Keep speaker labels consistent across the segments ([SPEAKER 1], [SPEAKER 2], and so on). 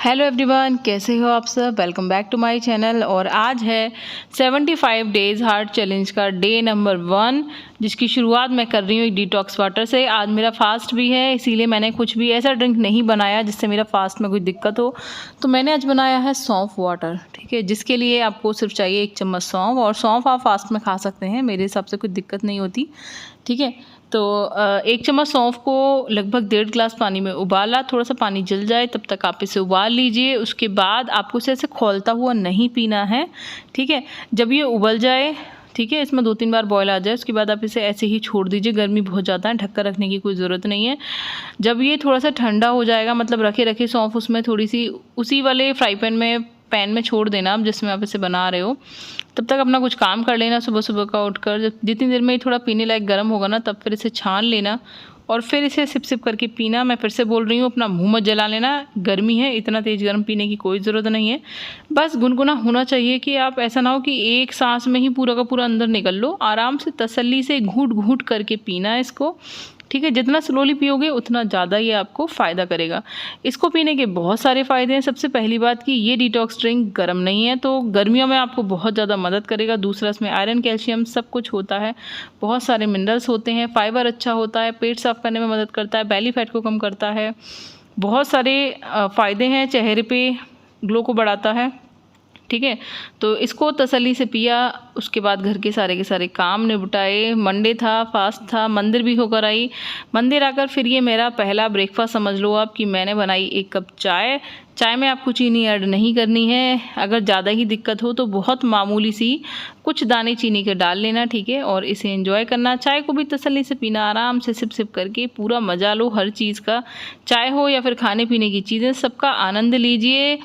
[SPEAKER 1] Hello everyone, कैसे हो आप सब। Welcome back to my channel. और आज है 75 डेज़ हार्ट चैलेंज का डे नंबर 1, जिसकी शुरुआत मैं कर रही हूँ एक डिटॉक्स वाटर से। आज मेरा फास्ट भी है, इसीलिए मैंने कुछ भी ऐसा ड्रिंक नहीं बनाया जिससे मेरा फास्ट में कोई दिक्कत हो। तो मैंने आज बनाया है सौंफ वाटर, ठीक है, जिसके लिए आपको सिर्फ चाहिए 1 चम्मच सौंफ। और सौंफ आप फास्ट में खा सकते हैं, मेरे हिसाब से कोई दिक्कत नहीं होती, ठीक है। तो 1 चम्मच सौंफ को लगभग 1.5 गिलास पानी में उबाला। थोड़ा सा पानी जल जाए तब तक आप इसे उबाल लीजिए। उसके बाद आपको इसे ऐसे खौलता हुआ नहीं पीना है, ठीक है। जब ये उबल जाए, ठीक है, इसमें 2-3 बार बॉयल आ जाए, उसके बाद आप इसे ऐसे ही छोड़ दीजिए। गर्मी बहुत ज़्यादा है, ढककर रखने की कोई ज़रूरत नहीं है। जब ये थोड़ा सा ठंडा हो जाएगा, मतलब रखे रखे सौंफ उसमें थोड़ी सी उसी वाले फ्राई पैन में छोड़ देना आप जिसमें आप इसे बना रहे हो। तब तक अपना कुछ काम कर लेना सुबह सुबह का उठकर। जब जितनी देर में ये थोड़ा पीने लायक गर्म होगा ना, तब फिर इसे छान लेना और फिर इसे सिप सिप करके पीना। मैं फिर से बोल रही हूँ, अपना मुंह मत जला लेना। गर्मी है, इतना तेज़ गर्म पीने की कोई ज़रूरत नहीं है। बस गुनगुना होना चाहिए कि आप ऐसा ना हो कि एक सांस में ही पूरा का पूरा अंदर निकल लो। आराम से तसल्ली से घूट घूट करके पीना है इसको, ठीक है। जितना स्लोली पियोगे उतना ज़्यादा ये आपको फ़ायदा करेगा। इसको पीने के बहुत सारे फ़ायदे हैं। सबसे पहली बात कि ये डिटॉक्स ड्रिंक गर्म नहीं है, तो गर्मियों में आपको बहुत ज़्यादा मदद करेगा। दूसरा, इसमें आयरन, कैल्शियम सब कुछ होता है, बहुत सारे मिनरल्स होते हैं, फाइबर अच्छा होता है, पेट साफ़ करने में मदद करता है, बेली फैट को कम करता है, बहुत सारे फ़ायदे हैं, चेहरे पर ग्लो को बढ़ाता है, ठीक है। तो इसको तसल्ली से पिया। उसके बाद घर के सारे काम निपटाए। मंडे था, फास्ट था, मंदिर भी होकर आई। मंदिर आकर फिर ये मेरा पहला ब्रेकफास्ट समझ लो आप कि मैंने बनाई 1 कप चाय। चाय में आपको चीनी ऐड नहीं करनी है। अगर ज़्यादा ही दिक्कत हो तो बहुत मामूली सी कुछ दाने चीनी के डाल लेना, ठीक है। और इसे एंजॉय करना। चाय को भी तसल्ली से पीना, आराम से सिप सिप करके पूरा मज़ा लो हर चीज़ का। चाय हो या फिर खाने पीने की चीज़ें, सबका आनंद लीजिए।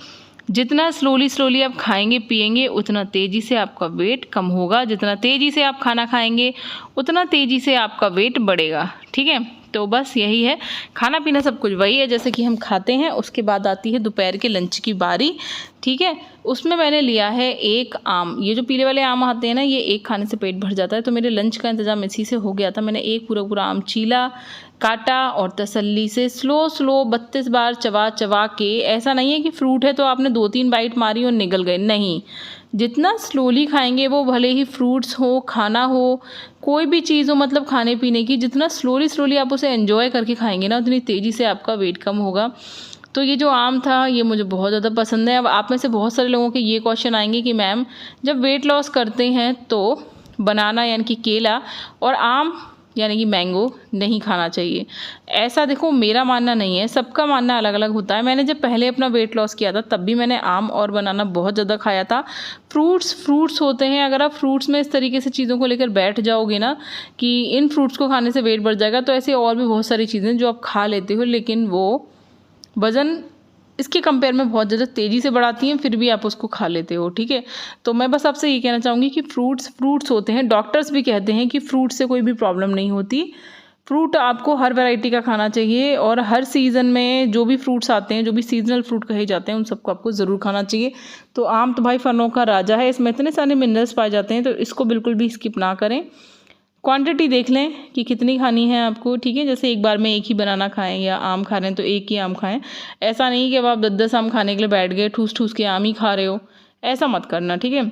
[SPEAKER 1] जितना स्लोली आप खाएंगे पिएंगे उतना तेज़ी से आपका वेट कम होगा। जितना तेज़ी से आप खाना खाएंगे उतना तेज़ी से आपका वेट बढ़ेगा, ठीक है। तो बस यही है, खाना पीना सब कुछ वही है जैसे कि हम खाते हैं। उसके बाद आती है दोपहर के लंच की बारी, ठीक है। उसमें मैंने लिया है 1 आम। ये जो पीले वाले आम आते हैं ना, ये 1 खाने से पेट भर जाता है। तो मेरे लंच का इंतज़ाम इसी से हो गया था। मैंने 1 पूरा आम छीला, काटा और तसल्ली से स्लो 32 बार चबा के। ऐसा नहीं है कि फ्रूट है तो आपने 2-3 बाइट मारी और निगल गए, नहीं। जितना स्लोली खाएंगे, वो भले ही फ्रूट्स हो, खाना हो, कोई भी चीज़ हो, मतलब खाने पीने की, जितना स्लोली आप उसे एंजॉय करके खाएंगे ना, उतनी तेज़ी से आपका वेट कम होगा। तो ये जो आम था ये मुझे बहुत ज़्यादा पसंद है। अब आप में से बहुत सारे लोगों के ये क्वेश्चन आएंगे कि मैम, जब वेट लॉस करते हैं तो बनाना यानी कि केला और आम यानी कि मैंगो नहीं खाना चाहिए। ऐसा देखो, मेरा मानना नहीं है, सबका मानना अलग अलग होता है। मैंने जब पहले अपना वेट लॉस किया था तब भी मैंने आम और बनाना बहुत ज़्यादा खाया था। फ्रूट्स होते हैं, अगर आप फ्रूट्स में इस तरीके से चीज़ों को लेकर बैठ जाओगे ना कि इन फ्रूट्स को खाने से वेट बढ़ जाएगा, तो ऐसे और भी बहुत सारी चीज़ें जो आप खा लेते हो लेकिन वो वज़न इसके कंपेयर में बहुत ज़्यादा तेज़ी से बढ़ाती हैं, फिर भी आप उसको खा लेते हो, ठीक है। तो मैं बस आपसे ये कहना चाहूँगी कि फ्रूट्स होते हैं। डॉक्टर्स भी कहते हैं कि फ्रूट से कोई भी प्रॉब्लम नहीं होती। फ्रूट आपको हर वैरायटी का खाना चाहिए और हर सीज़न में जो भी फ्रूट्स आते हैं, जो भी सीजनल फ्रूट कहे जाते हैं, उन सबको आपको ज़रूर खाना चाहिए। तो आम तो भाई फलों का राजा है, इसमें इतने सारे मिनरल्स पाए जाते हैं, तो इसको बिल्कुल भी स्किप ना करें। क्वांटिटी देख लें कि कितनी खानी है आपको, ठीक है। जैसे एक बार में 1 ही बनाना खाएं या आम खा रहे हैं तो 1 ही आम खाएं। ऐसा नहीं कि अब आप 10-10 आम खाने के लिए बैठ गए, ठूस के आम ही खा रहे हो, ऐसा मत करना, ठीक है।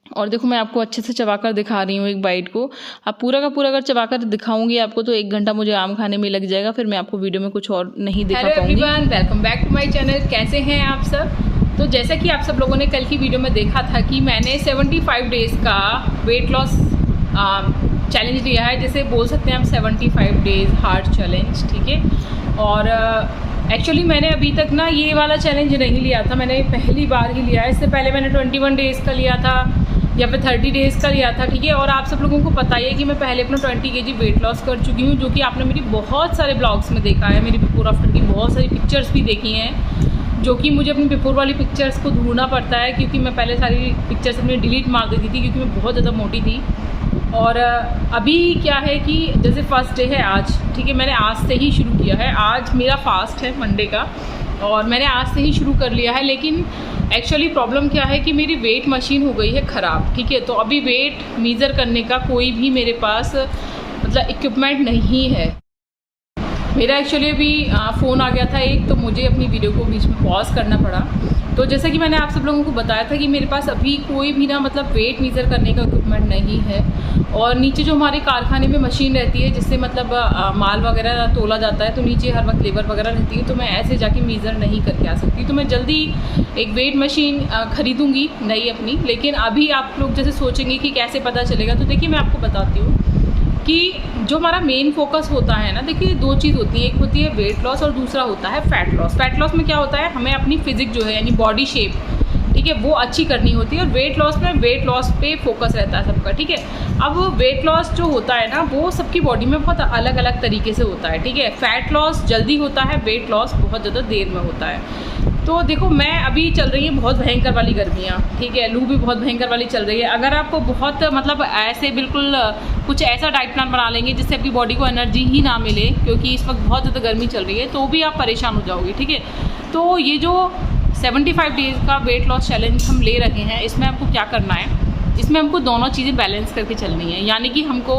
[SPEAKER 1] और देखो, मैं आपको अच्छे से चबाकर दिखा रही हूँ एक बाइट को। आप पूरा का पूरा अगर चबाकर दिखाऊंगी आपको तो 1 घंटा मुझे आम खाने में लग जाएगा, फिर मैं आपको वीडियो में कुछ और नहीं दिखा पाऊंगी।
[SPEAKER 2] Hello everyone, welcome back to my channel. कैसे हैं आप सब। तो जैसा कि आप सब लोगों ने कल की वीडियो में देखा था कि मैंने 75 डेज़ का वेट लॉस चैलेंज लिया है, जैसे बोल सकते हैं हम 75 डेज़ हार्ट चैलेंज, ठीक है। और एक्चुअली मैंने अभी तक ना ये वाला चैलेंज नहीं लिया था, मैंने पहली बार ही लिया है। इससे पहले मैंने 21 डेज़ का लिया था या फिर 30 डेज़ का लिया था, ठीक है। और आप सब लोगों को पता ही है कि मैं पहले अपना 20 kg वेट लॉस कर चुकी हूँ, जो कि आपने मेरी बहुत सारे ब्लॉग्स में देखा है। मेरी बिफोर आफ्टर की बहुत सारी पिक्चर्स भी देखी हैं, जो कि मुझे अपनी बिफोर वाली पिक्चर्स को ढूंढना पड़ता है, क्योंकि मैं पहले सारी पिक्चर्स अपनी डिलीट मार देती थी क्योंकि मैं बहुत ज़्यादा मोटी थी। और अभी क्या है कि जैसे फर्स्ट डे है आज, ठीक है, मैंने आज से ही शुरू किया है। आज मेरा फास्ट है मंडे का और मैंने आज से ही शुरू कर लिया है। लेकिन एक्चुअली प्रॉब्लम क्या है कि मेरी वेट मशीन हो गई है ख़राब, ठीक है। तो अभी वेट मेज़र करने का कोई भी मेरे पास मतलब इक्विपमेंट नहीं है। मेरा एक्चुअली अभी फ़ोन आ गया था एक, तो मुझे अपनी वीडियो को बीच में पॉज करना पड़ा। तो जैसा कि मैंने आप सब लोगों को बताया था कि मेरे पास अभी कोई भी ना मतलब वेट मेज़र करने का इक्विपमेंट नहीं है, और नीचे जो हमारे कारखाने में मशीन रहती है जिससे मतलब माल वगैरह तोला जाता है, तो नीचे हर वक्त लेबर वगैरह रहती है, तो मैं ऐसे जाके मेज़र नहीं करके आ सकती। तो मैं जल्दी एक वेट मशीन ख़रीदूँगी नई अपनी। लेकिन अभी आप लोग जैसे सोचेंगे कि कैसे पता चलेगा, तो देखिए मैं आपको बताती हूँ कि जो हमारा मेन फोकस होता है ना, देखिए दो चीज़ होती है, एक होती है वेट लॉस और दूसरा होता है फ़ैट लॉस। फ़ैट लॉस में क्या होता है, हमें अपनी फिजिक जो है यानी बॉडी शेप, ठीक है, वो अच्छी करनी होती है। और वेट लॉस में वेट लॉस पे फोकस रहता है सबका, ठीक है। अब वेट लॉस जो होता है ना, वो सबकी बॉडी में बहुत अलग अलग तरीके से होता है, ठीक है। फ़ैट लॉस जल्दी होता है, वेट लॉस बहुत ज़्यादा देर में होता है। तो देखो मैं अभी चल रही है बहुत भयंकर वाली गर्मियाँ, ठीक है, लू भी बहुत भयंकर वाली चल रही है। अगर आप बहुत मतलब ऐसे बिल्कुल कुछ ऐसा डाइट प्लान बना लेंगे जिससे आपकी बॉडी को एनर्जी ही ना मिले, क्योंकि इस वक्त बहुत ज़्यादा गर्मी चल रही है, तो भी आप परेशान हो जाओगे, ठीक है। तो ये जो 75 डेज़ का वेट लॉस चैलेंज हम ले रहे हैं, इसमें आपको क्या करना है, इसमें हमको दोनों चीज़ें बैलेंस करके चलनी है। यानी कि हमको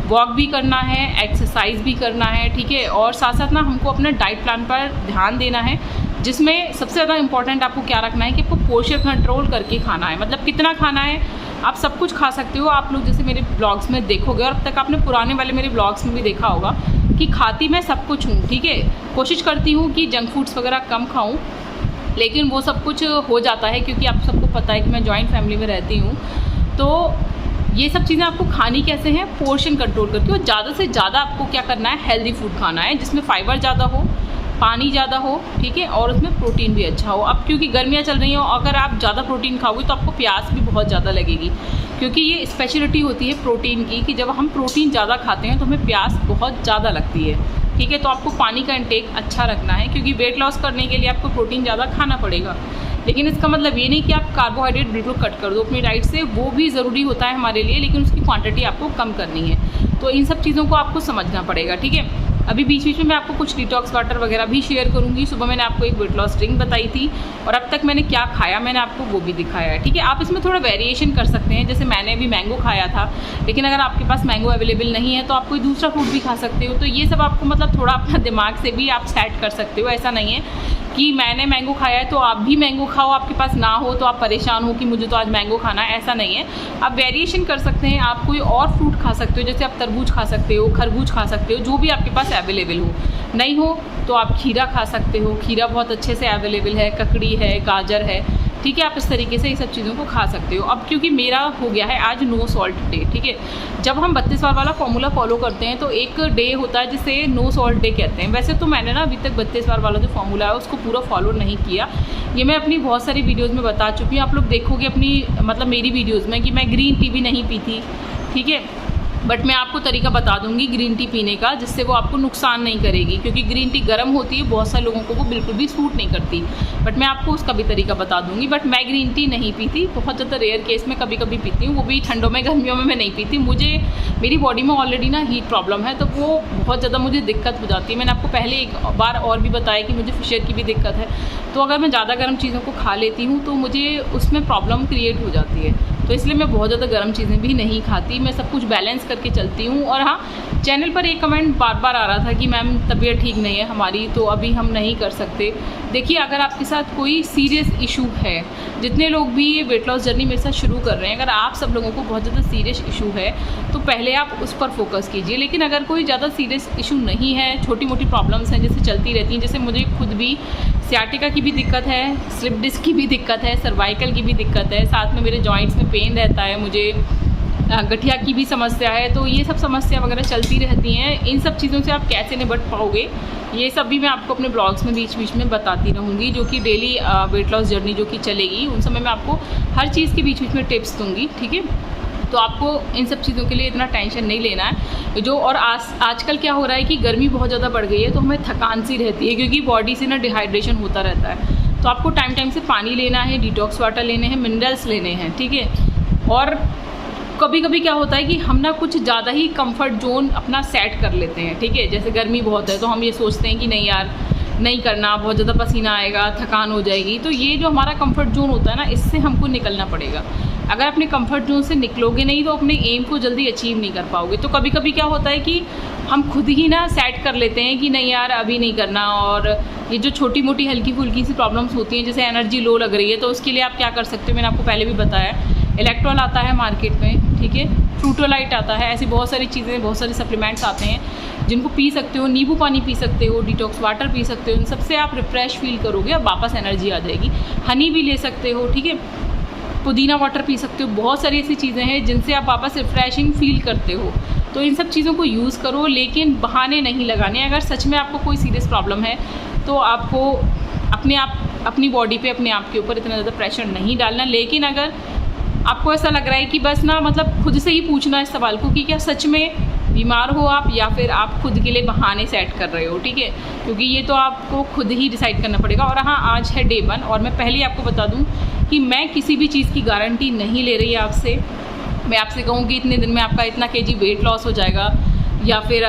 [SPEAKER 2] वॉक भी करना है, एक्सरसाइज भी करना है, ठीक है, और साथ साथ ना हमको अपने डाइट प्लान पर ध्यान देना है, जिसमें सबसे ज़्यादा इंपॉर्टेंट आपको क्या रखना है कि आपको पोर्शन कंट्रोल करके खाना है। मतलब कितना खाना है, आप सब कुछ खा सकते हो। आप लोग जैसे मेरे ब्लॉग्स में देखोगे, और अब तक आपने पुराने वाले मेरे ब्लॉग्स में भी देखा होगा कि खाती मैं सब कुछ हूँ, ठीक है। कोशिश करती हूँ कि जंक फूड्स वगैरह कम खाऊँ, लेकिन वो सब कुछ हो जाता है क्योंकि आप सबको पता है कि मैं जॉइंट फैमिली में रहती हूँ। तो ये सब चीज़ें आपको खानी कैसे हैं, पोर्शन कंट्रोल करके। और ज़्यादा से ज़्यादा आपको क्या करना है, हेल्दी फूड खाना है जिसमें फाइबर ज़्यादा हो, पानी ज़्यादा हो, ठीक है, और उसमें प्रोटीन भी अच्छा हो। अब क्योंकि गर्मियाँ चल रही हैं, अगर आप ज़्यादा प्रोटीन खाओगे तो आपको प्यास भी बहुत ज़्यादा लगेगी, क्योंकि ये स्पेशलिटी होती है प्रोटीन की कि जब हम प्रोटीन ज़्यादा खाते हैं तो हमें प्यास बहुत ज़्यादा लगती है, ठीक है। तो आपको पानी का इंटेक अच्छा रखना है, क्योंकि वेट लॉस करने के लिए आपको प्रोटीन ज़्यादा खाना पड़ेगा। लेकिन इसका मतलब ये नहीं कि आप कार्बोहाइड्रेट बिल्कुल कट कर दो अपनी डाइट से, वो भी ज़रूरी होता है हमारे लिए, लेकिन उसकी क्वांटिटी आपको कम करनी है। तो इन सब चीज़ों को आपको समझना पड़ेगा, ठीक है। अभी बीच बीच में मैं आपको कुछ डिटॉक्स वाटर वगैरह भी शेयर करूँगी। सुबह मैंने आपको एक वेट लॉस ड्रिंक बताई थी, और अब तक मैंने क्या खाया मैंने आपको वो भी दिखाया है, ठीक है। आप इसमें थोड़ा वेरिएशन कर सकते हैं, जैसे मैंने अभी मैंगो खाया था, लेकिन अगर आपके पास मैंगो अवेलेबल नहीं है तो आप कोई दूसरा फ्रूट भी खा सकते हो। तो ये सब आपको मतलब थोड़ा अपना दिमाग से भी आप सेट कर सकते हो। ऐसा नहीं है कि मैंने मैंगो खाया है तो आप भी मैंगो खाओ, आपके पास ना हो तो आप परेशान हो कि मुझे तो आज मैंगो खाना है, ऐसा नहीं है। आप वेरिएशन कर सकते हैं, आप कोई और फ्रूट खा सकते हो, जैसे आप तरबूज खा सकते हो, खरबूज खा सकते हो, जो भी आपके पास अवेलेबल हो। नहीं हो तो आप खीरा खा सकते हो, खीरा बहुत अच्छे से अवेलेबल है, ककड़ी है, गाजर है, ठीक है। आप इस तरीके से ये सब चीज़ों को खा सकते हो। अब क्योंकि मेरा हो गया है आज नो सॉल्ट डे, ठीक है। जब हम 32 वार वाला फॉर्मूला फॉलो करते हैं तो एक डे होता है जिसे नो सॉल्ट डे कहते हैं। वैसे तो मैंने ना अभी तक 32 वार वाला जो फॉर्मूला है उसको पूरा फॉलो नहीं किया, ये मैं अपनी बहुत सारी वीडियोज़ में बता चुकी हूँ। आप लोग देखोगे अपनी मतलब मेरी वीडियोज़ में कि मैं ग्रीन टी भी नहीं पीती, ठीक है, बट मैं आपको तरीका बता दूंगी ग्रीन टी पीने का, जिससे वो आपको नुकसान नहीं करेगी, क्योंकि ग्रीन टी गर्म होती है, बहुत सारे लोगों को वो बिल्कुल भी सूट नहीं करती, बट मैं आपको उसका भी तरीका बता दूंगी। बट मैं ग्रीन टी नहीं पीती, बहुत ज़्यादा रेयर केस में कभी कभी पीती हूँ, वो भी ठंडों में, गर्मियों में मैं नहीं पीती। मुझे मेरी बॉडी में ऑलरेडी ना हीट प्रॉब्लम है, तो वो बहुत ज़्यादा मुझे दिक्कत हो जाती है। मैंने आपको पहले एक बार और भी बताया कि मुझे फिशर की भी दिक्कत है, तो अगर मैं ज़्यादा गर्म चीज़ों को खा लेती हूँ तो मुझे उसमें प्रॉब्लम क्रिएट हो जाती है। तो इसलिए मैं बहुत ज़्यादा गर्म चीज़ें भी नहीं खाती, मैं सब कुछ बैलेंस करके चलती हूँ। और हाँ, चैनल पर एक कमेंट बार बार आ रहा था कि मैम तबीयत ठीक नहीं है हमारी, तो अभी हम नहीं कर सकते। देखिए, अगर आपके साथ कोई सीरियस इशू है, जितने लोग भी ये वेट लॉस जर्नी मेरे साथ शुरू कर रहे हैं, अगर आप सब लोगों को बहुत ज़्यादा सीरियस इशू है तो पहले आप उस पर फोकस कीजिए। लेकिन अगर कोई ज़्यादा सीरियस इशू नहीं है, छोटी मोटी प्रॉब्लम्स हैं जैसे चलती रहती हैं, जैसे मुझे खुद भी सियाटिका की भी दिक्कत है, स्लिप डिस्क की भी दिक्कत है, सर्वाइकल की भी दिक्कत है, साथ में मेरे जॉइंट्स में पेन रहता है, मुझे गठिया की भी समस्या है, तो ये सब समस्या वगैरह चलती रहती हैं। इन सब चीज़ों से आप कैसे निपट पाओगे, ये सब भी मैं आपको अपने ब्लॉग्स में बीच बीच में बताती रहूँगी, जो कि डेली वेट लॉस जर्नी जो कि चलेगी उन समय मैं आपको हर चीज़ के बीच बीच में टिप्स दूँगी, ठीक है। तो आपको इन सब चीज़ों के लिए इतना टेंशन नहीं लेना है। जो और आजकल क्या हो रहा है कि गर्मी बहुत ज़्यादा बढ़ गई है, तो हमें थकान सी रहती है, क्योंकि बॉडी से ना डिहाइड्रेशन होता रहता है। तो आपको टाइम टाइम से पानी लेना है, डिटॉक्स वाटर लेने हैं, मिनरल्स लेने हैं, ठीक है। और कभी कभी क्या होता है कि हम ना कुछ ज़्यादा ही कंफर्ट जोन अपना सेट कर लेते हैं, ठीक है। जैसे गर्मी बहुत है तो हम ये सोचते हैं कि नहीं यार नहीं करना, बहुत ज़्यादा पसीना आएगा, थकान हो जाएगी। तो ये जो हमारा कंफर्ट जोन होता है ना, इससे हमको निकलना पड़ेगा। अगर अपने कंफर्ट जोन से निकलोगे नहीं तो अपने एम को जल्दी अचीव नहीं कर पाओगे। तो कभी कभी क्या होता है कि हम खुद ही ना सेट कर लेते हैं कि नहीं यार अभी नहीं करना, और ये जो छोटी मोटी हल्की फुल्की सी प्रॉब्लम्स होती हैं, जैसे एनर्जी लो लग रही है, तो उसके लिए आप क्या कर सकते हो, मैंने आपको पहले भी बताया, इलेक्ट्रॉल आता है मार्केट में, ठीक है, फ्रूटोलाइट आता है, ऐसी बहुत सारी चीज़ें, बहुत सारे सप्लीमेंट्स आते हैं जिनको पी सकते हो, नींबू पानी पी सकते हो, डिटॉक्स वाटर पी सकते हो, इन सबसे आप रिफ्रेश फील करोगे और वापस एनर्जी आ जाएगी। हनी भी ले सकते हो, ठीक है, पुदीना वाटर पी सकते हो, बहुत सारी ऐसी चीज़ें हैं जिनसे आप वापस रिफ्रेशिंग फील करते हो। तो इन सब चीज़ों को यूज़ करो, लेकिन बहाने नहीं लगाने। अगर सच में आपको कोई सीरियस प्रॉब्लम है तो आपको अपनी बॉडी पे, अपने आप के ऊपर इतना ज़्यादा प्रेशर नहीं डालना। लेकिन अगर आपको ऐसा लग रहा है कि बस ना, मतलब खुद से ही पूछना इस सवाल को कि क्या सच में बीमार हो आप, या फिर आप खुद के लिए बहाने सेट कर रहे हो, ठीक है, क्योंकि ये तो आपको खुद ही डिसाइड करना पड़ेगा। और हाँ, आज है डे 1 और मैं पहले आपको बता दूं कि मैं किसी भी चीज़ की गारंटी नहीं ले रही आपसे। मैं आपसे कहूँ कि इतने दिन में आपका इतना केजी वेट लॉस हो जाएगा, या फिर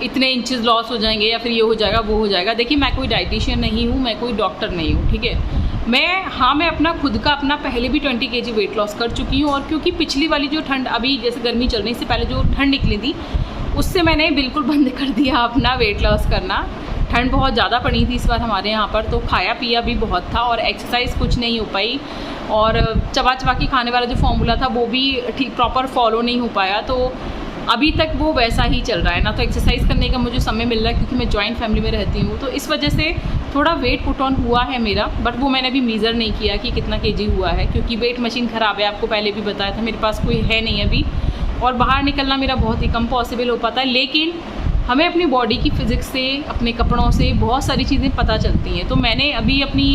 [SPEAKER 2] इतने इंचेस लॉस हो जाएंगे, या फिर ये हो जाएगा वो हो जाएगा। देखिए, मैं कोई डाइटिशियन नहीं हूँ, मैं कोई डॉक्टर नहीं हूँ, ठीक है। मैं अपना खुद का पहले भी 20 केजी वेट लॉस कर चुकी हूँ। और क्योंकि पिछली वाली जो ठंड, अभी जैसे गर्मी चल रही, इससे पहले जो ठंड निकली थी, उससे मैंने बिल्कुल बंद कर दिया अपना वेट लॉस करना। ठंड बहुत ज़्यादा पड़ी थी इस बार हमारे यहाँ पर, तो खाया पिया भी बहुत था और एक्सरसाइज कुछ नहीं हो पाई, और चबा चबा के खाने वाला जो फॉर्मूला था वो भी ठीक प्रॉपर फॉलो नहीं हो पाया। तो अभी तक वो वैसा ही चल रहा है ना, तो एक्सरसाइज करने का मुझे समय मिल रहा है क्योंकि मैं जॉइंट फैमिली में रहती हूँ, तो इस वजह से थोड़ा वेट पुट ऑन हुआ है मेरा। बट वो मैंने अभी मेज़र नहीं किया कि कितना केजी हुआ है, क्योंकि वेट मशीन ख़राब है, आपको पहले भी बताया था, मेरे पास कोई है नहीं अभी, और बाहर निकलना मेरा बहुत ही कम पॉसिबल हो पाता है। लेकिन हमें अपनी बॉडी की फिज़िक्स से, अपने कपड़ों से बहुत सारी चीज़ें पता चलती हैं। तो मैंने अभी अपनी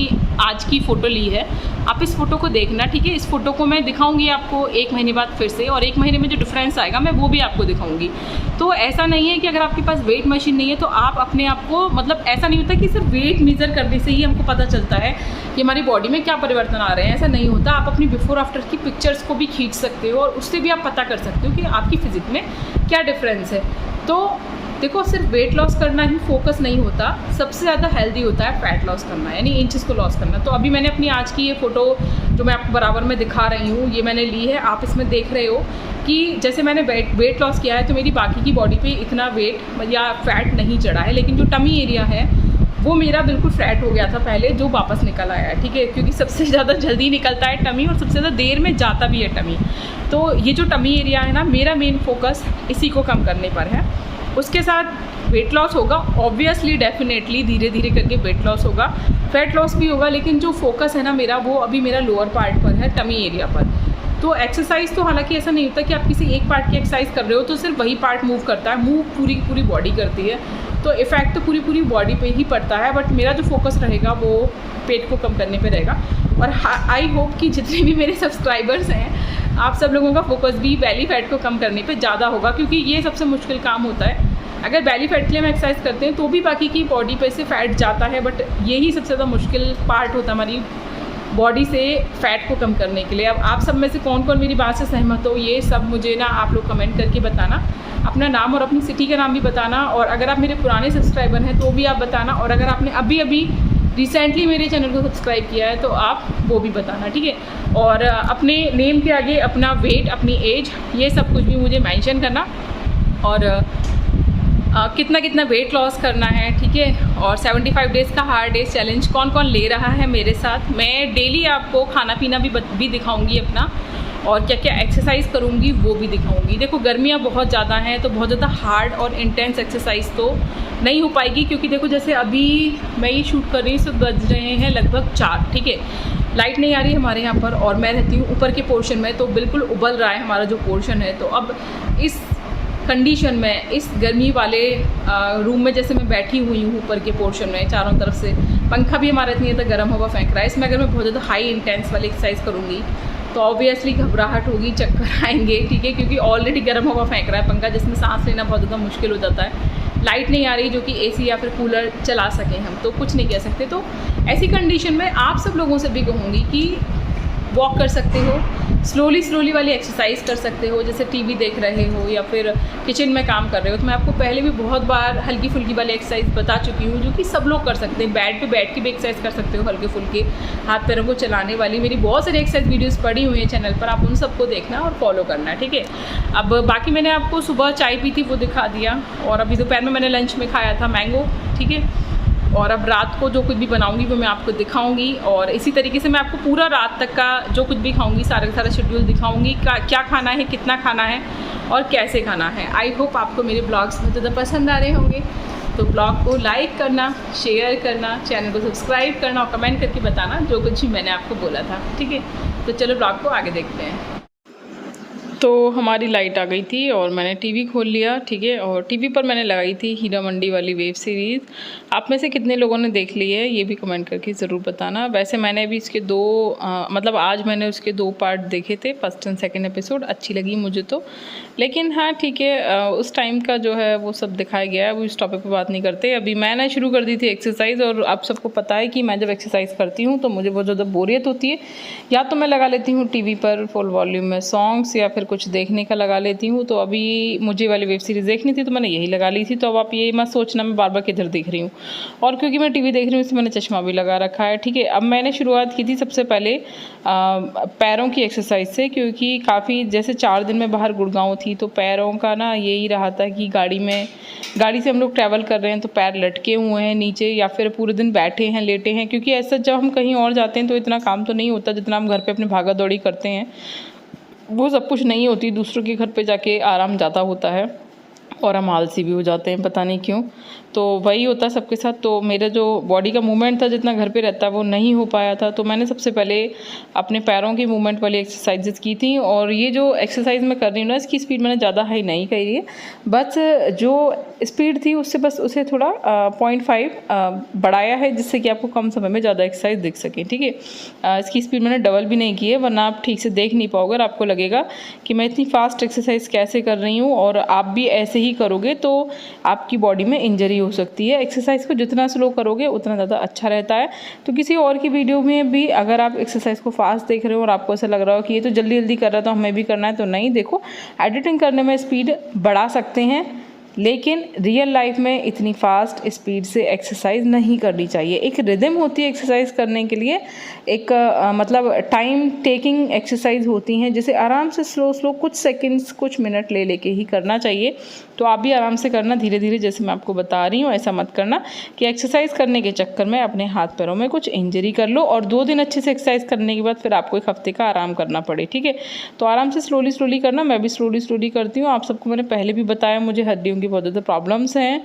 [SPEAKER 2] आज की फ़ोटो ली है, आप इस फ़ोटो को देखना, ठीक है। इस फ़ोटो को मैं दिखाऊंगी आपको 1 महीने बाद फिर से, और 1 महीने में जो डिफरेंस आएगा मैं वो भी आपको दिखाऊंगी। तो ऐसा नहीं है कि अगर आपके पास वेट मशीन नहीं है तो आप अपने आप को, मतलब ऐसा नहीं होता कि सिर्फ वेट मेज़र करने से ही हमको पता चलता है कि हमारी बॉडी में क्या परिवर्तन आ रहे हैं, ऐसा नहीं होता। आप अपनी बिफोर आफ्टर की पिक्चर्स को भी खींच सकते हो और उससे भी आप पता कर सकते हो कि आपकी फिज़िक में क्या डिफरेंस है। तो देखो, सिर्फ वेट लॉस करना ही फोकस नहीं होता, सबसे ज़्यादा हेल्दी होता है फैट लॉस करना, यानी इंचेस को लॉस करना। तो अभी मैंने अपनी आज की ये फ़ोटो जो मैं आपको बराबर में दिखा रही हूँ, ये मैंने ली है। आप इसमें देख रहे हो कि जैसे मैंने वेट लॉस किया है तो मेरी बाकी की बॉडी पे इतना वेट या फैट नहीं चढ़ा है, लेकिन जो टमी एरिया है वो मेरा बिल्कुल फ्लैट हो गया था पहले, जो वापस निकल आया है, ठीक है, क्योंकि सबसे ज़्यादा जल्दी निकलता है टमी और सबसे ज़्यादा देर में जाता भी है टमी। तो ये जो टमी एरिया है ना, मेरा मेन फोकस इसी को कम करने पर है। उसके साथ वेट लॉस होगा, ऑब्वियसली, डेफिनेटली, धीरे धीरे करके वेट लॉस होगा, फैट लॉस भी होगा, लेकिन जो फोकस है ना मेरा, वो अभी मेरा लोअर पार्ट पर है, टमी एरिया पर। तो एक्सरसाइज तो हालांकि ऐसा नहीं होता कि आप किसी एक पार्ट की एक्सरसाइज कर रहे हो तो सिर्फ वही पार्ट मूव करता है, मूव पूरी बॉडी करती है, तो इफ़ेक्ट तो पूरी बॉडी पे ही पड़ता है। बट मेरा जो फोकस रहेगा वो पेट को कम करने पे रहेगा। और आई होप कि जितने भी मेरे सब्सक्राइबर्स हैं, आप सब लोगों का फोकस भी बेली फैट को कम करने पे ज़्यादा होगा, क्योंकि ये सबसे मुश्किल काम होता है। अगर बेली फैट के लिए हम एक्सरसाइज करते हैं तो भी बाकी की बॉडी पे से फैट जाता है, बट यही सबसे ज़्यादा मुश्किल पार्ट होता है हमारी बॉडी से फैट को कम करने के लिए। अब आप सब में से कौन कौन मेरी बात से सहमत हो, ये सब मुझे ना आप लोग कमेंट करके बताना, अपना नाम और अपनी सिटी का नाम भी बताना, और अगर आप मेरे पुराने सब्सक्राइबर हैं तो भी आप बताना, और अगर आपने अभी रिसेंटली मेरे चैनल को सब्सक्राइब किया है तो आप वो भी बताना, ठीक है। और अपने नेम के आगे अपना वेट, अपनी एज, ये सब कुछ भी मुझे मेंशन करना, और कितना वेट लॉस करना है, ठीक है। और 75 डेज़ का हार्ड डेज चैलेंज कौन कौन ले रहा है मेरे साथ। मैं डेली आपको खाना पीना भी दिखाऊंगी अपना, और क्या क्या एक्सरसाइज करूंगी वो भी दिखाऊंगी। देखो, गर्मियाँ बहुत ज़्यादा हैं तो बहुत ज़्यादा हार्ड और इंटेंस एक्सरसाइज तो नहीं हो पाएगी, क्योंकि देखो जैसे अभी मैं ये शूट कर रही हूँ, तो बज रहे हैं लगभग 4, ठीक है। लाइट नहीं आ रही हमारे यहाँ पर, और मैं रहती हूँ ऊपर के पोर्शन में, तो बिल्कुल उबल रहा है हमारा जो पोर्शन है। तो अब इस कंडीशन में, इस गर्मी वाले रूम में जैसे मैं बैठी हुई हूँ ऊपर के पोर्शन में, चारों तरफ से पंखा भी हमारा इतनी ज़्यादा गर्म हवा फेंक रहा है, इसमें अगर मैं बहुत ज़्यादा हाई इंटेंस वाली एक्सरसाइज करूँगी तो ऑब्वियसली घबराहट होगी, चक्कर आएंगे, ठीक है, क्योंकि ऑलरेडी गर्म हवा फेंक रहा है पंखा, जिसमें सांस लेना बहुत ज़्यादा मुश्किल हो जाता है। लाइट नहीं आ रही जो कि एसी या फिर कूलर चला सकें हम, तो कुछ नहीं कह सकते। तो ऐसी कंडीशन में आप सब लोगों से भी कहूँगी कि वॉक कर सकते हो, स्लोली वाली एक्सरसाइज कर सकते हो, जैसे टीवी देख रहे हो या फिर किचन में काम कर रहे हो। तो मैं आपको पहले भी बहुत बार हल्की फुल्की वाली एक्सरसाइज बता चुकी हूँ, जो कि सब लोग कर सकते हैं। बेड पे बैठ के भी एक्सरसाइज कर सकते हो, हल्के फुल्के हाथ पैरों को चलाने वाली मेरी बहुत सारी एक्सरसाइज वीडियोस पड़ी हुई हैं चैनल पर, आप उन सबको देखना और फॉलो करना, ठीक है। अब बाकी मैंने आपको सुबह चाय पी थी वो दिखा दिया, और अभी दोपहर में मैंने लंच में खाया था मैंगो, ठीक है। और अब रात को जो कुछ भी बनाऊंगी वो मैं आपको दिखाऊंगी, और इसी तरीके से मैं आपको पूरा रात तक का जो कुछ भी खाऊंगी सारा का सारा शेड्यूल दिखाऊंगी, क्या खाना है, कितना खाना है और कैसे खाना है। आई होप आपको मेरे ब्लॉग्स बहुत ज़्यादा पसंद आ रहे होंगे। तो ब्लॉग को लाइक करना, शेयर करना, चैनल को सब्सक्राइब करना और कमेंट करके बताना जो कुछ भी मैंने आपको बोला था, ठीक है। तो चलो ब्लॉग को आगे देखते हैं। तो हमारी लाइट आ गई थी और मैंने टीवी खोल लिया, ठीक है। और टीवी पर मैंने लगाई थी हीरा मंडी वाली वेब सीरीज़। आप में से कितने लोगों ने देख ली है ये भी कमेंट करके ज़रूर बताना। वैसे मैंने अभी इसके मतलब आज मैंने उसके 2 पार्ट देखे थे, फर्स्ट एंड सेकंड एपिसोड। अच्छी लगी मुझे तो, लेकिन हाँ ठीक है, उस टाइम का जो है वो सब दिखाया गया है, वो इस टॉपिक पर बात नहीं करते। अभी मैंने शुरू कर दी थी एक्सरसाइज, और आप सबको पता है कि मैं जब एक्सरसाइज करती हूँ तो मुझे बहुत ज़्यादा बोरियत होती है। या तो मैं लगा लेती हूँ टीवी पर फुल वॉल्यूम में सॉन्ग्स, या फिर कुछ देखने का लगा लेती हूँ। तो अभी मुझे वाली वेब सीरीज़ देखनी थी तो मैंने यही लगा ली थी। तो अब आप ये मत सोचना मैं बार बार किधर देख रही हूँ, और क्योंकि मैं टीवी देख रही हूँ इसलिए मैंने चश्मा भी लगा रखा है, ठीक है। अब मैंने शुरुआत की थी सबसे पहले पैरों की एक्सरसाइज से, क्योंकि काफ़ी जैसे 4 दिन में बाहर गुड़गांव थी तो पैरों का ना यही रहा था कि गाड़ी से हम लोग ट्रैवल कर रहे हैं तो पैर लटके हुए हैं नीचे, या फिर पूरे दिन बैठे हैं, लेटे हैं। क्योंकि ऐसा जब हम कहीं और जाते हैं तो इतना काम तो नहीं होता जितना हम घर पे अपने भागा दौड़ी करते हैं, वो सब कुछ नहीं होती। दूसरों के घर पे जाके आराम ज़्यादा होता है और हम आलसी भी हो जाते हैं, पता नहीं क्यों। तो वही होता है सबके साथ। तो मेरा जो बॉडी का मूवमेंट था जितना घर पे रहता है वो नहीं हो पाया था। तो मैंने सबसे पहले अपने पैरों की मूवमेंट वाली एक्सरसाइजेस की थी। और ये जो एक्सरसाइज मैं कर रही हूँ ना, इसकी स्पीड मैंने ज़्यादा हाई नहीं करी है, बस जो स्पीड थी उससे बस उसे थोड़ा 0.5 बढ़ाया है, जिससे कि आपको कम समय में ज़्यादा एक्सरसाइज दिख सके, ठीक है। इसकी स्पीड मैंने डबल भी नहीं की है, वरना आप ठीक से देख नहीं पाओगे और आपको लगेगा कि मैं इतनी फास्ट एक्सरसाइज कैसे कर रही हूँ। और आप भी ऐसे ही करोगे तो आपकी बॉडी में इंजरी हो सकती है। एक्सरसाइज को जितना स्लो करोगे उतना ज़्यादा अच्छा रहता है। तो किसी और की वीडियो में भी अगर आप एक्सरसाइज को फास्ट देख रहे हो और आपको ऐसा लग रहा हो कि ये तो जल्दी जल्दी कर रहा है तो हमें भी करना है, तो नहीं, देखो एडिटिंग करने में स्पीड बढ़ा सकते हैं, लेकिन रियल लाइफ में इतनी फास्ट स्पीड से एक्सरसाइज नहीं करनी चाहिए। एक रिदम होती है एक्सरसाइज करने के लिए, एक मतलब टाइम टेकिंग एक्सरसाइज होती हैं, जिसे आराम से स्लो कुछ सेकंड्स कुछ मिनट ले लेके ही करना चाहिए। तो आप भी आराम से करना, धीरे धीरे, जैसे मैं आपको बता रही हूँ। ऐसा मत करना कि एक्सरसाइज करने के चक्कर में अपने हाथ पैरों में कुछ इंजरी कर लो और 2 दिन अच्छे से एक्सरसाइज करने के बाद फिर आपको 1 हफ्ते का आराम करना पड़े, ठीक है। तो आराम से स्लोली करना। मैं भी स्लोली करती हूँ। आप सबको मैंने पहले भी बताया मुझे हड्डियों की बहुत ज़्यादा प्रॉब्लम्स हैं,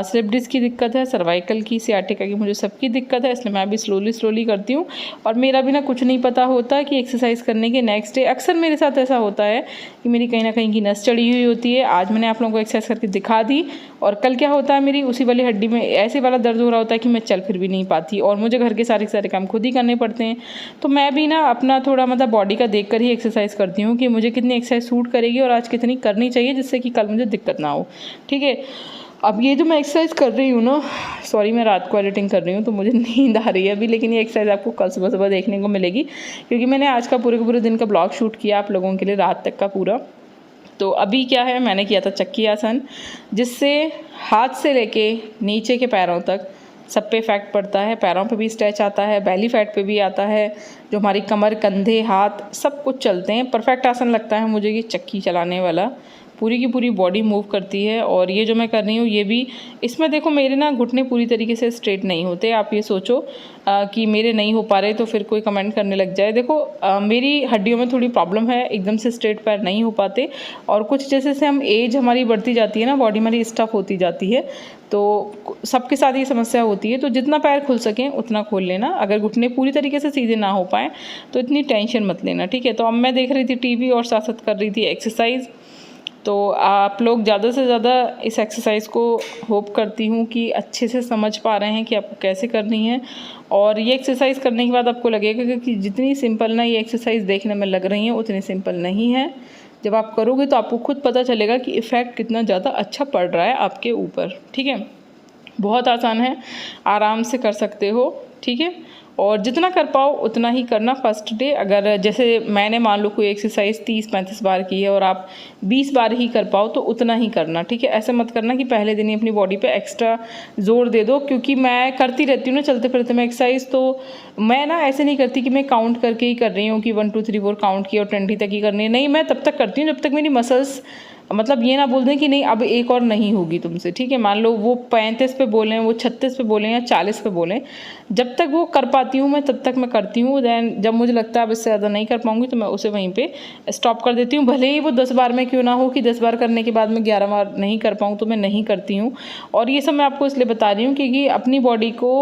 [SPEAKER 2] स्लिप डिस्क की दिक्कत है, सर्वाइकल की, सियाटिका की, मुझे सबकी दिक्कत है, इसलिए मैं भी स्लोली करती हूँ। और मेरा भी ना कुछ नहीं पता होता कि एक्सरसाइज करने के नेक्स्ट डे अक्सर मेरे साथ ऐसा होता है कि मेरी कहीं ना कहीं की नस चढ़ी हुई होती है। आज मैंने आप लोगों को एक्सरसाइज करके दिखा दी, और कल क्या होता है, मेरी उसी वाली हड्डी में ऐसे वाला दर्द हो रहा होता है कि मैं चल फिर भी नहीं पाती, और मुझे घर के सारे काम खुद ही करने पड़ते हैं। तो मैं भी ना अपना थोड़ा मतलब बॉडी का देख कर ही एक्सरसाइज करती हूँ कि मुझे कितनी एक्सरसाइज सूट करेगी और आज कितनी करनी चाहिए, जिससे कि कल मुझे दिक्कत ना हो, ठीक है। अब ये जो मैं एक्सरसाइज कर रही हूँ ना, सॉरी मैं रात को एडिटिंग कर रही हूँ तो मुझे नींद आ रही है अभी, लेकिन ये एक्सरसाइज आपको कल सुबह देखने को मिलेगी, क्योंकि मैंने आज का पूरे दिन का ब्लॉग शूट किया आप लोगों के लिए, रात तक का पूरा। तो अभी क्या है, मैंने किया था चक्की आसन, जिससे हाथ से लेके नीचे के पैरों तक सब पे इफेक्ट पड़ता है। पैरों पे भी स्ट्रेच आता है, बेली फैट पे भी आता है, जो हमारी कमर, कंधे, हाथ सब कुछ चलते हैं। परफेक्ट आसन लगता है मुझे ये चक्की चलाने वाला, पूरी की पूरी बॉडी मूव करती है। और ये जो मैं कर रही हूँ ये भी, इसमें देखो मेरे ना घुटने पूरी तरीके से स्ट्रेट नहीं होते। आप ये सोचो कि मेरे नहीं हो पा रहे तो फिर कोई कमेंट करने लग जाए। देखो मेरी हड्डियों में थोड़ी प्रॉब्लम है, एकदम से स्ट्रेट पैर नहीं हो पाते। और कुछ जैसे हम एज हमारी बढ़ती जाती है ना, बॉडी हमारी स्टफ होती जाती है, तो सबके साथ ये समस्या होती है। तो जितना पैर खुल सकें उतना खोल लेना। अगर घुटने पूरी तरीके से सीधे ना हो पाएँ तो इतनी टेंशन मत लेना, ठीक है। तो अब मैं देख रही थी टीवी और साथ साथ कर रही थी एक्सरसाइज। तो आप लोग ज़्यादा से ज़्यादा इस एक्सरसाइज को होप करती हूँ कि अच्छे से समझ पा रहे हैं कि आपको कैसे करनी है। और ये एक्सरसाइज करने के बाद आपको लगेगा कि जितनी सिंपल ना ये एक्सरसाइज देखने में लग रही हैं उतनी सिंपल नहीं है। जब आप करोगे तो आपको खुद पता चलेगा कि इफ़ेक्ट कितना ज़्यादा अच्छा पड़ रहा है आपके ऊपर, ठीक है। बहुत आसान है, आराम से कर सकते हो, ठीक है।
[SPEAKER 1] और जितना कर पाओ उतना ही करना फर्स्ट डे। अगर जैसे मैंने मान लो कोई एक्सरसाइज 30-35 बार की है और आप 20 बार ही कर पाओ तो उतना ही करना, ठीक है। ऐसा मत करना कि पहले दिन ही अपनी बॉडी पे एक्स्ट्रा जोर दे दो, क्योंकि मैं करती रहती हूँ ना चलते फिरते में एक्सरसाइज, तो मैं ना ऐसे नहीं करती कि मैं काउंट करके ही कर रही हूँ कि 1 2 3 4 काउंट किया और 20 तक ही करनी है। नहीं, मैं तब तक करती हूँ जब तक मेरी मसल्स मतलब ये ना बोल दें कि नहीं अब एक और नहीं होगी तुमसे, ठीक है। मान लो वो 35 पे बोलें, वो 36 पे बोलें या 40 पे बोलें, जब तक वो कर पाती हूँ मैं तब तक मैं करती हूँ। दैन जब मुझे लगता है अब इससे ज़्यादा नहीं कर पाऊँगी तो मैं उसे वहीं पे स्टॉप कर देती हूँ। भले ही वो 10 बार में क्यों ना हो कि 10 बार करने के बाद मैं 11 बार नहीं कर पाऊँ तो मैं नहीं करती हूँ। और ये सब मैं आपको इसलिए बता रही हूँ क्योंकि अपनी बॉडी को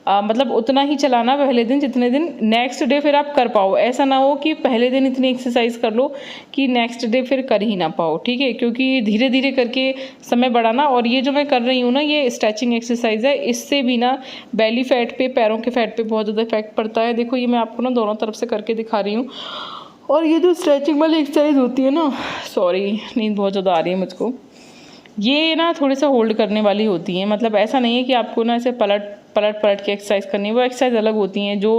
[SPEAKER 1] मतलब उतना ही चलाना पहले दिन जितने दिन नेक्स्ट डे फिर आप कर पाओ। ऐसा ना हो कि पहले दिन इतनी एक्सरसाइज कर लो कि नेक्स्ट डे फिर कर ही ना पाओ, ठीक है। क्योंकि धीरे धीरे करके समय बढ़ाना। और ये जो मैं कर रही हूँ ना ये स्ट्रेचिंग एक्सरसाइज है, इससे भी ना बेली फैट पे, पैरों के फैट पे बहुत ज़्यादा इफेक्ट पड़ता है। देखो ये मैं आपको ना दोनों तरफ से करके दिखा रही हूँ। और ये जो स्ट्रेचिंग वाली एक्सरसाइज होती है ना, सॉरी नींद बहुत ज़्यादा आ रही है मुझको, ये ना थोड़ी सा होल्ड करने वाली होती हैं। मतलब ऐसा नहीं है कि आपको ना ऐसे पलट के एक्सरसाइज करनी है, वो एक्सरसाइज अलग होती हैं जो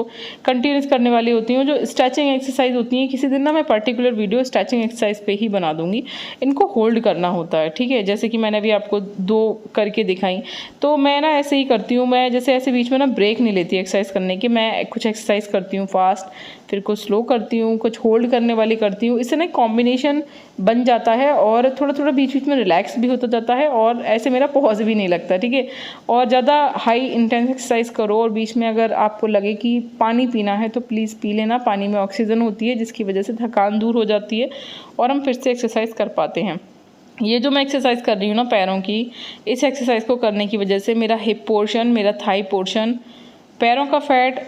[SPEAKER 1] कंटिन्यूस करने वाली होती हैं। जो स्ट्रेचिंग एक्सरसाइज होती हैं, किसी दिन ना मैं पर्टिकुलर वीडियो स्ट्रेचिंग एक्सरसाइज पे ही बना दूंगी। इनको होल्ड करना होता है, ठीक है। जैसे कि मैंने अभी आपको 2 करके दिखाई, तो मैं ना ऐसे ही करती हूँ। मैं जैसे ऐसे बीच में ना ब्रेक नहीं लेती एक्सरसाइज करने की। मैं कुछ एक्सरसाइज करती हूँ फास्ट, फिर कुछ स्लो करती हूँ, कुछ होल्ड करने वाली करती हूँ। इससे ना कॉम्बिनेशन बन जाता है और थोड़ा थोड़ा बीच बीच में रिलैक्स भी होता जाता है और ऐसे मेरा पॉज भी नहीं लगता, ठीक है। और ज़्यादा हाई इंटेंस एक्सरसाइज करो और बीच में अगर आपको लगे कि पानी पीना है तो प्लीज़ पी लेना। पानी में ऑक्सीजन होती है जिसकी वजह से थकान दूर हो जाती है और हम फिर से एक्सरसाइज कर पाते हैं। ये जो मैं एक्सरसाइज कर रही हूँ ना पैरों की, इस एक्सरसाइज को करने की वजह से मेरा हिप पोर्शन, मेरा थाई पोर्शन, पैरों का फैट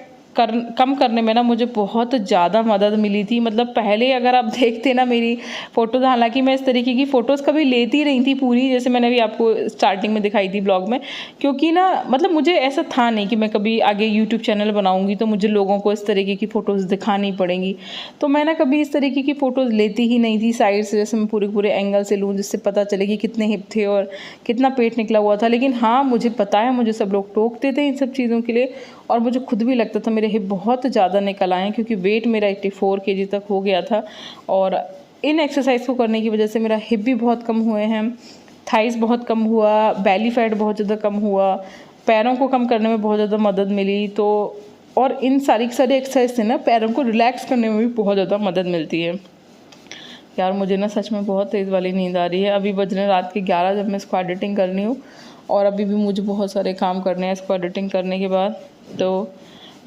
[SPEAKER 1] कम करने में ना मुझे बहुत ज़्यादा मदद मिली थी। मतलब पहले अगर आप देखते ना मेरी फ़ोटोज़, हालांकि मैं इस तरीके की फ़ोटोज़ कभी लेती नहीं थी पूरी, जैसे मैंने अभी आपको स्टार्टिंग में दिखाई थी ब्लॉग में, क्योंकि ना मतलब मुझे ऐसा था नहीं कि मैं कभी आगे यूट्यूब चैनल बनाऊँगी तो मुझे लोगों को इस तरीके की फ़ोटोज़ दिखानी पड़ेंगी। तो मैं ना कभी इस तरीके की फ़ोटोज़ लेती ही नहीं थी साइड से, जैसे मैं पूरे एंगल से लूँ जिससे पता चले कि कितने हिप थे और कितना पेट निकला हुआ था। लेकिन हाँ, मुझे पता है, मुझे सब लोग टोकते थे इन सब चीज़ों के लिए और मुझे खुद भी लगता था मेरे हिप बहुत ज़्यादा निकल आए, क्योंकि वेट मेरा 84 kg तक हो गया था। और इन एक्सरसाइज को करने की वजह से मेरा हिप भी बहुत कम हुए हैं, थाइस बहुत कम हुआ, बेली फैट बहुत ज़्यादा कम हुआ, पैरों को कम करने में बहुत ज़्यादा मदद मिली। तो और इन सारी एक्सरसाइज से ना पैरों को रिलैक्स करने में भी बहुत ज़्यादा मदद मिलती है। यार मुझे ना सच में बहुत तेज़ वाली नींद आ रही है। अभी बज रहे रात के 11 जब मैं इसको एडिटिंग कर रही हूँ और अभी भी मुझे बहुत सारे काम करने हैं इसको एडिटिंग करने के बाद। तो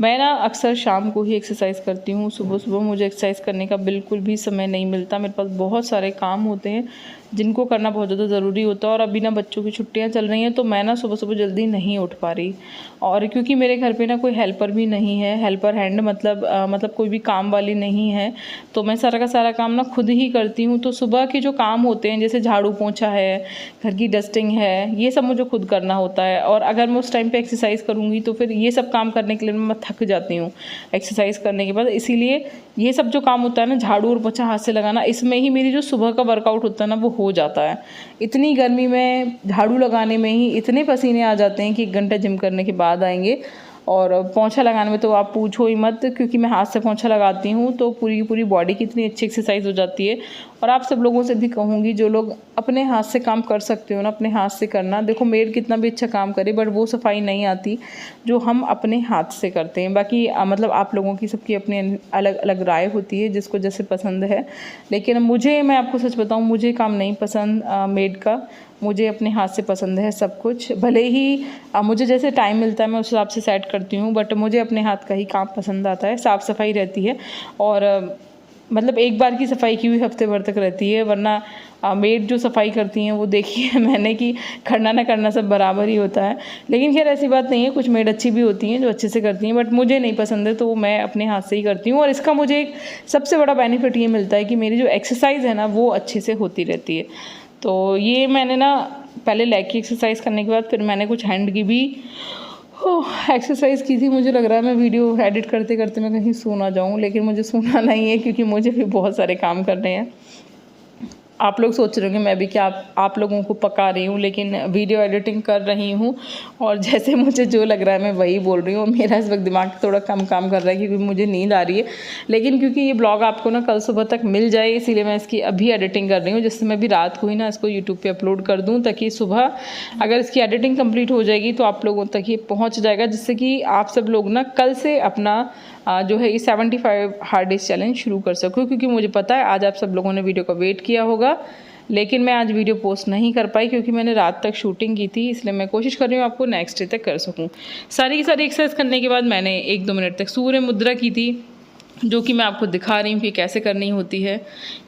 [SPEAKER 1] मैं ना अक्सर शाम को ही एक्सरसाइज करती हूँ। सुबह मुझे एक्सरसाइज करने का बिल्कुल भी समय नहीं मिलता। मेरे पास बहुत सारे काम होते हैं जिनको करना बहुत ज़्यादा ज़रूरी होता है और अभी ना बच्चों की छुट्टियां चल रही हैं तो मैं ना सुबह जल्दी नहीं उठ पा रही। और क्योंकि मेरे घर पे ना कोई हेल्पर भी नहीं है, हेल्पर हैंड मतलब कोई भी काम वाली नहीं है, तो मैं सारा का सारा काम ना खुद ही करती हूँ। तो सुबह के जो काम होते हैं जैसे झाड़ू पोंछा है, घर की डस्टिंग है, ये सब मुझे खुद करना होता है। और अगर मैं उस टाइम पे एक्सरसाइज करूँगी तो फिर ये सब काम करने के लिए मैं थक जाती हूँ एक्सरसाइज करने के बाद। इसीलिए ये सब जो काम होता है ना, झाड़ू और पोंछा हाथ से लगाना, इसमें ही मेरी जो सुबह का वर्कआउट होता है ना वो हो जाता है। इतनी गर्मी में झाड़ू लगाने में ही इतने पसीने आ जाते हैं कि 1 घंटा जिम करने के बाद आएंगे। और पोंछा लगाने में तो आप पूछो ही मत, क्योंकि मैं हाथ से पोंछा लगाती हूँ तो पूरी बॉडी की इतनी अच्छी एक्सरसाइज हो जाती है। और आप सब लोगों से भी कहूँगी जो लोग अपने हाथ से काम कर सकते हो ना, अपने हाथ से करना। देखो मेड कितना भी अच्छा काम करे बट वो सफाई नहीं आती जो हम अपने हाथ से करते हैं। बाकी मतलब आप लोगों की सबकी अपनी अलग अलग राय होती है, जिसको जैसे पसंद है। लेकिन मुझे, मैं आपको सच बताऊँ, मुझे काम नहीं पसंद मेड का, मुझे अपने हाथ से पसंद है सब कुछ। भले ही मुझे जैसे टाइम मिलता है मैं उस हिसाब से सेट करती हूँ, बट मुझे अपने हाथ का ही काम पसंद आता है। साफ़ सफाई रहती है और मतलब एक बार की सफाई की हुई हफ्ते भर तक रहती है। वरना मेड जो सफाई करती हैं वो देखी है मैंने कि करना ना करना सब बराबर ही होता है। लेकिन खैर ऐसी बात नहीं है, कुछ मेड अच्छी भी होती हैं जो अच्छे से करती हैं, बट मुझे नहीं पसंद है तो मैं अपने हाथ से ही करती हूँ। और इसका मुझे एक सबसे बड़ा बेनिफिट ये मिलता है कि मेरी जो एक्सरसाइज है ना वो अच्छे से होती रहती है। तो ये मैंने ना पहले लेग की एक्सरसाइज करने के बाद फिर मैंने कुछ हैंड की भी एक्सरसाइज की थी। मुझे लग रहा है मैं वीडियो एडिट करते करते मैं कहीं सो ना जाऊँ, लेकिन मुझे सोना नहीं है क्योंकि मुझे भी बहुत सारे काम करने हैं। आप लोग सोच रहे होंगे मैं भी क्या आप लोगों को पका रही हूँ, लेकिन वीडियो एडिटिंग कर रही हूँ और जैसे मुझे जो लग रहा है मैं वही बोल रही हूँ। मेरा इस वक्त दिमाग थोड़ा कम काम कर रहा है क्योंकि मुझे नींद आ रही है, लेकिन क्योंकि ये ब्लॉग आपको ना कल सुबह तक मिल जाए इसीलिए मैं इसकी अभी एडिटिंग कर रही हूँ, जिससे मैं भी रात को ही ना इसको यूट्यूब पर अपलोड कर दूँ, ताकि सुबह अगर इसकी एडिटिंग कम्प्लीट हो जाएगी तो आप लोगों तक ये पहुँच जाएगा, जिससे कि आप सब लोग ना कल से अपना जो है ये 75 हार्ड डेज चैलेंज शुरू कर सको। क्योंकि मुझे पता है आज आप सब लोगों ने वीडियो का वेट किया होगा, लेकिन मैं आज वीडियो पोस्ट नहीं कर पाई क्योंकि मैंने रात तक शूटिंग की थी, इसलिए मैं कोशिश कर रही हूँ आपको नेक्स्ट डे तक कर सकूँ। सारी की सारी एक्सरसाइज करने के बाद मैंने 1-2 मिनट तक सूर्य मुद्रा की थी, जो कि मैं आपको दिखा रही हूँ कि कैसे करनी होती है।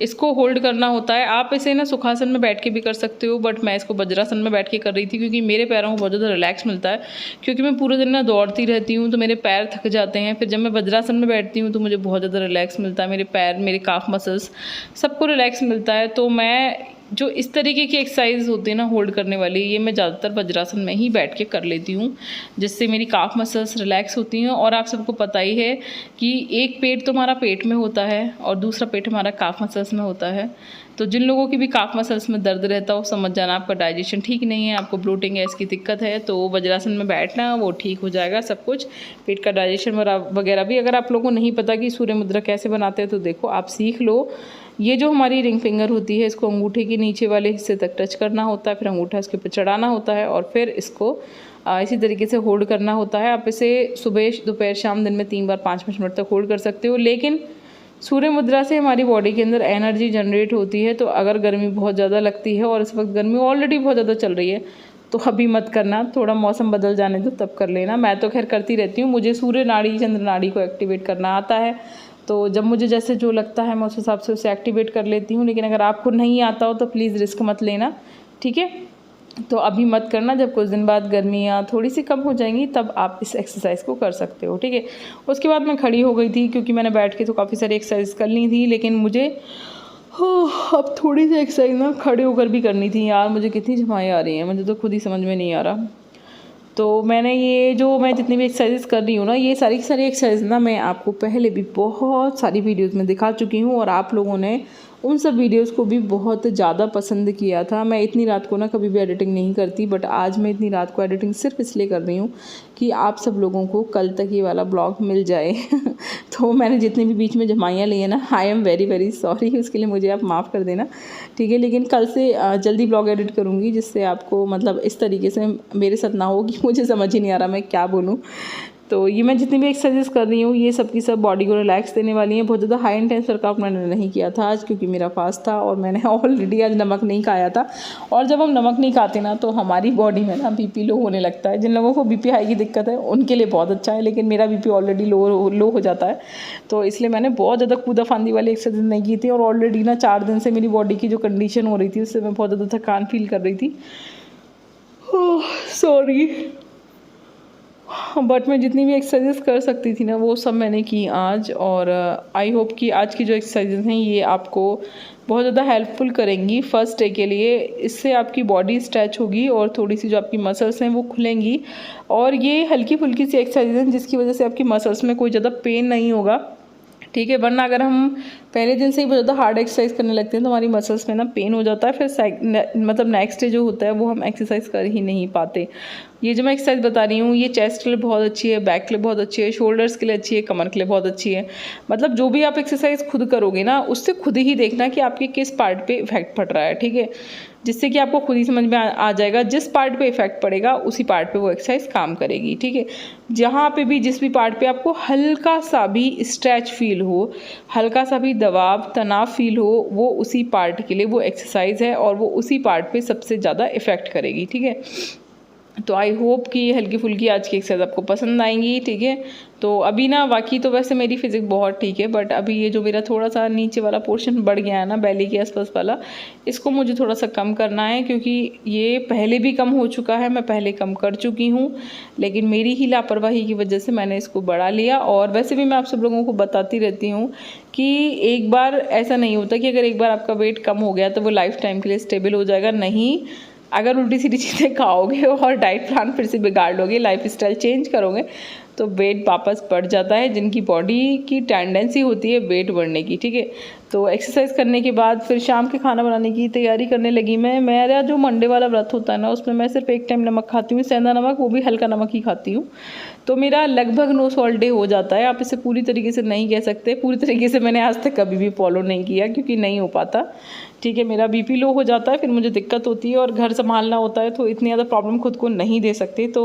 [SPEAKER 1] इसको होल्ड करना होता है। आप इसे ना सुखासन में बैठ के भी कर सकते हो, बट मैं इसको वज्रासन में बैठ के कर रही थी क्योंकि मेरे पैरों को बहुत ज़्यादा रिलैक्स मिलता है, क्योंकि मैं पूरे दिन ना दौड़ती रहती हूँ तो मेरे पैर थक जाते हैं। फिर जब मैं वज्रासन में बैठती हूँ तो मुझे बहुत ज़्यादा रिलैक्स मिलता है, मेरे पैर, मेरे काफ मसल्स सबको रिलैक्स मिलता है। तो मैं जो इस तरीके की एक्सरसाइज होती है ना होल्ड करने वाली, ये मैं ज़्यादातर वज्रासन में ही बैठ के कर लेती हूँ, जिससे मेरी काफ मसल्स रिलैक्स होती हैं। और आप सबको पता ही है कि एक पेट तो हमारा पेट में होता है और दूसरा पेट हमारा काफ मसल्स में होता है। तो जिन लोगों की भी काफ मसल्स में दर्द रहता हो, समझ जाना आपका डाइजेशन ठीक नहीं है, आपको ब्लोटिंग गैस की दिक्कत है, तो वज्रासन में बैठना वो ठीक हो जाएगा सब कुछ, पेट का डाइजेशन वगैरह भी। अगर आप लोगों को नहीं पता कि सूर्य मुद्रा कैसे बनाते हैं तो देखो आप सीख लो। ये जो हमारी रिंग फिंगर होती है, इसको अंगूठे के नीचे वाले हिस्से तक टच करना होता है, फिर अंगूठा इसके ऊपर चढ़ाना होता है और फिर इसको इसी तरीके से होल्ड करना होता है। आप इसे सुबह, दोपहर, शाम, दिन में 3 बार 5-5 मिनट तक होल्ड कर सकते हो। लेकिन सूर्य मुद्रा से हमारी बॉडी के अंदर एनर्जी जनरेट होती है, तो अगर गर्मी बहुत ज़्यादा लगती है और इस वक्त गर्मी ऑलरेडी बहुत ज़्यादा चल रही है तो अभी मत करना, थोड़ा मौसम बदल जाने दो तब कर लेना। मैं तो खैर करती रहती हूँ, मुझे सूर्य नाड़ी, चंद्र नाड़ी को एक्टिवेट करना आता है, तो जब मुझे जैसे जो लगता है मैं उस हिसाब से उसे एक्टिवेट कर लेती हूँ। लेकिन अगर आपको नहीं आता हो तो प्लीज़ रिस्क मत लेना, ठीक है। तो अभी मत करना, जब कुछ दिन बाद गर्मियाँ थोड़ी सी कम हो जाएंगी तब आप इस एक्सरसाइज को कर सकते हो, ठीक है। उसके बाद मैं खड़ी हो गई थी क्योंकि मैंने बैठ के तो काफ़ी सारी एक्सरसाइज कर ली थी, लेकिन मुझे अब थोड़ी सी एक्सरसाइज ना खड़े होकर भी करनी थी। यार मुझे कितनी झमाएँ आ रही हैं, मुझे तो खुद ही समझ में नहीं आ रहा। तो मैंने ये जो मैं जितनी भी एक्सरसाइज कर रही हूँ ना, ये सारी की सारी एक्सरसाइज ना मैं आपको पहले भी बहुत सारी वीडियोस में दिखा चुकी हूँ और आप लोगों ने उन सब वीडियोस को भी बहुत ज़्यादा पसंद किया था। मैं इतनी रात को ना कभी भी एडिटिंग नहीं करती, बट आज मैं इतनी रात को एडिटिंग सिर्फ इसलिए कर रही हूँ कि आप सब लोगों को कल तक ये वाला ब्लॉग मिल जाए। तो मैंने जितने भी बीच में जमाइयाँ ली है ना, I am very very sorry, उसके लिए मुझे आप माफ़ कर देना, ठीक है। लेकिन कल से जल्दी ब्लॉग एडिट करूँगी, जिससे आपको मतलब इस तरीके से मेरे साथ ना हो कि मुझे समझ ही नहीं आ रहा मैं क्या बोलूँ। तो ये मैं जितनी भी एक्सरसाइज कर रही हूँ ये सब की सब बॉडी को रिलैक्स देने वाली हैं। बहुत ज़्यादा हाई इंटेंस वर्कआउट मैंने नहीं किया था आज, क्योंकि मेरा फास्ट था और मैंने ऑलरेडी आज नमक नहीं खाया था। और जब हम नमक नहीं खाते ना तो हमारी बॉडी में ना बीपी लो होने लगता है। जिन लोगों को बीपी हाई की दिक्कत है उनके लिए बहुत अच्छा है, लेकिन मेरा बीपी ऑलरेडी लो हो जाता है, तो इसलिए मैंने बहुत ज़्यादा कूदा फांदी वाली एक्सरसाइज नहीं की थी। और ऑलरेडी ना 4 दिन से मेरी बॉडी की जो कंडीशन हो रही थी उससे मैं बहुत ज़्यादा थकान फील कर रही थी। सॉरी, बट मैं जितनी भी एक्सरसाइजेस कर सकती थी ना वो सब मैंने की आज। और आई होप कि आज की जो एक्सरसाइजेस हैं ये आपको बहुत ज़्यादा हेल्पफुल करेंगी फर्स्ट डे के लिए। इससे आपकी बॉडी स्ट्रेच होगी और थोड़ी सी जो आपकी मसल्स हैं वो खुलेंगी। और ये हल्की फुल्की सी एक्सरसाइज हैं जिसकी वजह से आपकी मसल्स में कोई ज़्यादा पेन नहीं होगा, ठीक है। वरना अगर हम पहले दिन से ही बहुत ज़्यादा हार्ड एक्सरसाइज करने लगते हैं तो हमारी मसल्स में ना पेन हो जाता है, फिर मतलब नेक्स्ट डे जो होता है वो हम एक्सरसाइज कर ही नहीं पाते। ये जो मैं एक्सरसाइज बता रही हूँ ये चेस्ट के लिए बहुत अच्छी है, बैक के लिए बहुत अच्छी है, शोल्डर्स के लिए अच्छी है, कमर के लिए बहुत अच्छी है। मतलब जो भी आप एक्सरसाइज खुद करोगे ना उससे खुद ही देखना कि आपके किस पार्ट पे इफेक्ट पड़ रहा है, ठीक है। जिससे कि आपको खुद ही समझ में आ जाएगा जिस पार्ट पे इफेक्ट पड़ेगा उसी पार्ट पे वो एक्सरसाइज काम करेगी, ठीक है। जहाँ पे भी जिस भी पार्ट पे आपको हल्का सा भी स्ट्रेच फील हो, हल्का सा भी दबाव तनाव फील हो, वो उसी पार्ट के लिए वो एक्सरसाइज है और वो उसी पार्ट पे सबसे ज़्यादा इफेक्ट करेगी, ठीक है। तो आई होप कि ये हल्की फुल्की आज की एक्सरसाइज आपको पसंद आएंगी, ठीक है। तो अभी ना बाकी तो वैसे मेरी फिजिक बहुत ठीक है, बट अभी ये जो मेरा थोड़ा सा नीचे वाला पोर्शन बढ़ गया है ना बेली के आसपास वाला, इसको मुझे थोड़ा सा कम करना है, क्योंकि ये पहले भी कम हो चुका है, मैं पहले कम कर चुकी हूँ, लेकिन मेरी ही लापरवाही की वजह से मैंने इसको बढ़ा लिया। और वैसे भी मैं आप सब लोगों को बताती रहती हूँ कि एक बार ऐसा नहीं होता कि अगर एक बार आपका वेट कम हो गया तो वो लाइफ टाइम के लिए स्टेबल हो जाएगा, नहीं। अगर उल्टी सीधी चीज़ें खाओगे और डाइट प्लान फिर से बिगाड़ लोगे, लाइफ स्टाइल चेंज करोगे तो वेट वापस बढ़ जाता है, जिनकी बॉडी की टेंडेंसी होती है वेट बढ़ने की, ठीक है। तो एक्सरसाइज करने के बाद फिर शाम के खाना बनाने की तैयारी करने लगी मैं। मेरा जो मंडे वाला व्रत होता है ना, उसमें मैं सिर्फ एक टाइम नमक खाती हूँ, सेंधा नमक, वो भी हल्का नमक ही खाती हूँ। तो मेरा लगभग नो सॉल्ट डे हो जाता है। आप इसे पूरी तरीके से नहीं कह सकते, पूरी तरीके से मैंने आज तक कभी भी फॉलो नहीं किया, क्योंकि नहीं हो पाता, ठीक है। मेरा बीपी लो हो जाता है, फिर मुझे दिक्कत होती है और घर संभालना होता है, तो इतनी ज़्यादा प्रॉब्लम खुद को नहीं दे सकते। तो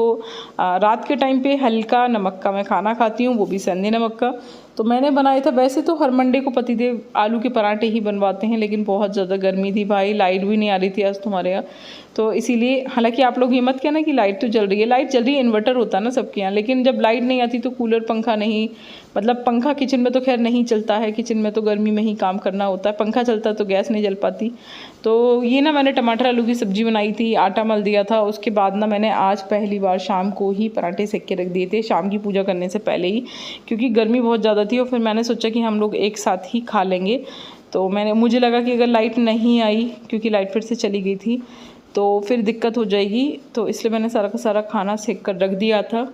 [SPEAKER 1] रात के टाइम पे हल्का नमक का मैं खाना खाती हूँ, वो भी सेंधे नमक का। तो मैंने बनाया था, वैसे तो हर मंडे को पतिदेव आलू के पराठे ही बनवाते हैं, लेकिन बहुत ज़्यादा गर्मी थी भाई, लाइट भी नहीं आ रही थी आज तुम्हारे यहाँ, तो इसीलिए, हालांकि आप लोग ये मत कहना कि लाइट तो जल रही है, लाइट जल रही है, इन्वर्टर होता है ना सबके यहाँ, लेकिन जब लाइट नहीं आती तो कूलर पंखा नहीं, मतलब पंखा किचन में तो खैर नहीं चलता है, किचन में तो गर्मी में ही काम करना होता है, पंखा चलता तो गैस नहीं जल पाती। तो ये ना मैंने टमाटर आलू की सब्ज़ी बनाई थी, आटा मल दिया था, उसके बाद ना मैंने आज पहली बार शाम को ही पराठे सेक के रख दिए थे, शाम की पूजा करने से पहले ही, क्योंकि गर्मी बहुत ज़्यादा थी। और फिर मैंने सोचा कि हम लोग एक साथ ही खा लेंगे। तो मुझे लगा कि अगर लाइट नहीं आई, क्योंकि लाइट फिर से चली गई थी, तो फिर दिक्कत हो जाएगी, तो इसलिए मैंने सारा का सारा खाना सेक कर रख दिया था।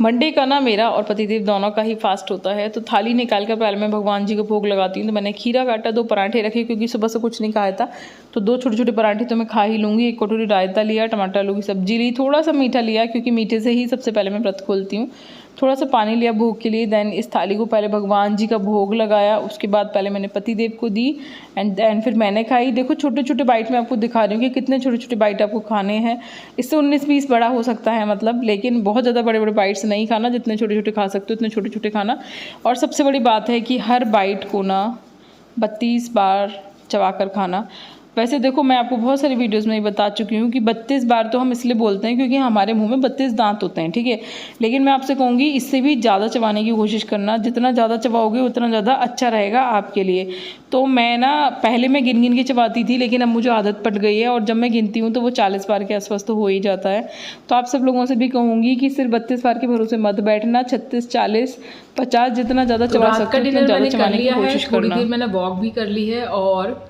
[SPEAKER 1] मंडे का ना मेरा और पतिदेव दोनों का ही फास्ट होता है, तो थाली निकाल कर पहले मैं भगवान जी को भोग लगाती हूँ। तो मैंने खीरा काटा, 2 पराठे रखे, क्योंकि सुबह से कुछ नहीं खाया था, तो 2 छोटे छोटे पराठे तो मैं खा ही लूँगी। 1 कटोरी रायता लिया, टमाटर आलू की सब्जी ली, थोड़ा सा मीठा लिया, क्योंकि मीठे से ही सबसे पहले मैं व्रत खोलती हूँ। थोड़ा सा पानी लिया भोग के लिए, देन इस थाली को पहले भगवान जी का भोग लगाया, उसके बाद पहले मैंने पतिदेव को दी, एंड देन फिर मैंने खाई। देखो छोटे छोटे बाइट में आपको दिखा रही हूँ कि कितने छोटे छोटे बाइट आपको खाने हैं। इससे 19-20 बड़ा हो सकता है मतलब, लेकिन बहुत ज़्यादा बड़े बड़े बाइट्स नहीं खाना, जितने छोटे छोटे खा सकते हो उतने छोटे छोटे खाना। और सबसे बड़ी बात है कि हर बाइट को ना 32 बार चबा कर खाना। वैसे देखो, मैं आपको बहुत सारी वीडियोस में बता चुकी हूँ कि 32 बार तो हम इसलिए बोलते हैं क्योंकि हमारे मुंह में 32 दांत होते हैं, ठीक है। लेकिन मैं आपसे कहूँगी इससे भी ज़्यादा चबाने की कोशिश करना, जितना ज़्यादा चबाओगे उतना ज़्यादा अच्छा रहेगा आपके लिए। तो मैं ना पहले मैं गिन गिन के चबाती थी, लेकिन अब मुझे आदत पड़ गई है, और जब मैं गिनती हूँ तो वो 40 बार के आसपास तो हो ही जाता है। तो आप सब लोगों से भी कहूँगी कि सिर्फ 32 बार के भरोसे मत बैठना, 36, 40, 50 जितना ज़्यादा चबा सकते हो उतना ज़्यादा चबाने की कोशिश करना।
[SPEAKER 2] मैंने वॉक भी कर ली है, और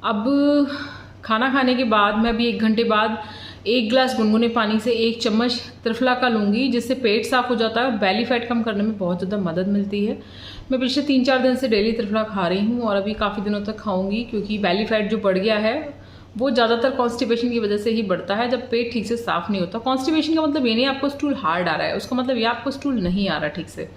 [SPEAKER 2] अब खाना खाने के बाद मैं भी 1 घंटे बाद 1 गिलास गुनगुने पानी से 1 चम्मच त्रिफला का लूँगी, जिससे पेट साफ़ हो जाता है और बेली फैट कम करने में बहुत ज़्यादा मदद मिलती है। मैं पिछले 3-4 दिन से डेली त्रिफला खा रही हूँ, और अभी काफ़ी दिनों तक खाऊंगी, क्योंकि बेली फैट जो बढ़ गया है वो ज़्यादातर कॉन्स्टिपेशन की वजह से ही बढ़ता है, जब पेट ठीक से साफ़ नहीं होता। कॉन्स्टिपेशन का मतलब ये नहीं आपको स्टूल हार्ड आ रहा है, उसका मतलब ये आपको स्टूल नहीं आ रहा ठीक से,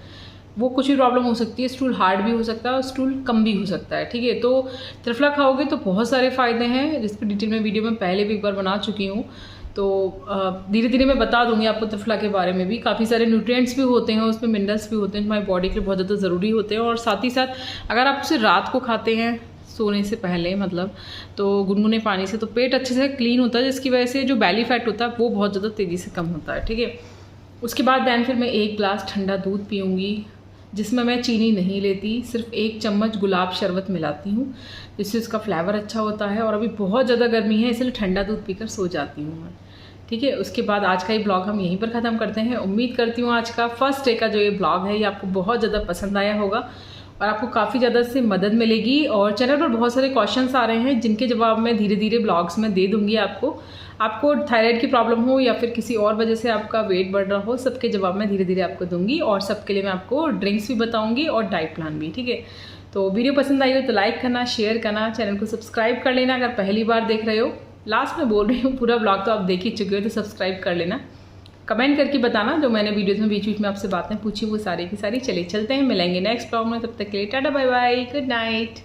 [SPEAKER 2] वो कुछ भी प्रॉब्लम हो सकती है। स्टूल हार्ड भी हो सकता है और स्टूल कम भी हो सकता है, ठीक है। तो त्रिफला खाओगे तो बहुत सारे फ़ायदे हैं, जिस पर डिटेल में वीडियो में पहले भी एक बार बना चुकी हूँ। तो धीरे धीरे मैं बता दूंगी आपको त्रिफला के बारे में भी। काफ़ी सारे न्यूट्रिएंट्स भी होते हैं उसमें, मिनरल्स भी होते हैं जो हमारी बॉडी के लिए बहुत ज़्यादा ज़रूरी होते हैं। और साथ ही साथ अगर आप उसे रात को खाते हैं सोने से पहले, मतलब तो गुनगुने पानी से, तो पेट अच्छे से क्लीन होता है, जिसकी वजह से जो बेली फैट होता है वो बहुत ज़्यादा तेज़ी से कम होता है, ठीक है। उसके बाद दैन फिर मैं 1 गिलास ठंडा दूध पीऊँगी, जिसमें मैं चीनी नहीं लेती, सिर्फ 1 चम्मच गुलाब शरबत मिलाती हूँ, जिससे उसका फ्लेवर अच्छा होता है। और अभी बहुत ज़्यादा गर्मी है, इसलिए ठंडा दूध पीकर सो जाती हूँ मैं, ठीक है। उसके बाद आज का ये ब्लॉग हम यहीं पर ख़त्म करते हैं। उम्मीद करती हूँ आज का फर्स्ट डे का जो ये ब्लॉग है ये आपको बहुत ज़्यादा पसंद आया होगा, और आपको काफ़ी ज़्यादा इससे मदद मिलेगी। और चैनल पर बहुत सारे क्वेश्चंस आ रहे हैं, जिनके जवाब मैं धीरे धीरे ब्लॉग्स में दे दूँगी आपको थायराइड की प्रॉब्लम हो या फिर किसी और वजह से आपका वेट बढ़ रहा हो, सबके जवाब मैं धीरे धीरे आपको दूंगी। और सबके लिए मैं आपको ड्रिंक्स भी बताऊंगी और डाइट प्लान भी, ठीक है। तो वीडियो पसंद आई हो तो लाइक करना, शेयर करना, चैनल को सब्सक्राइब कर लेना अगर पहली बार देख रहे हो। लास्ट में बोल रही हूँ, पूरा ब्लॉग तो आप देख ही चुके हो, तो सब्सक्राइब कर लेना। कमेंट करके बताना जो मैंने वीडियोज़ में बीच बीच में आपसे बातें पूछी वो सारी की सारी। चलिए चलते हैं, मिलेंगे नेक्स्ट ब्लॉग में, तब तक के लिए tata bye bye, good night.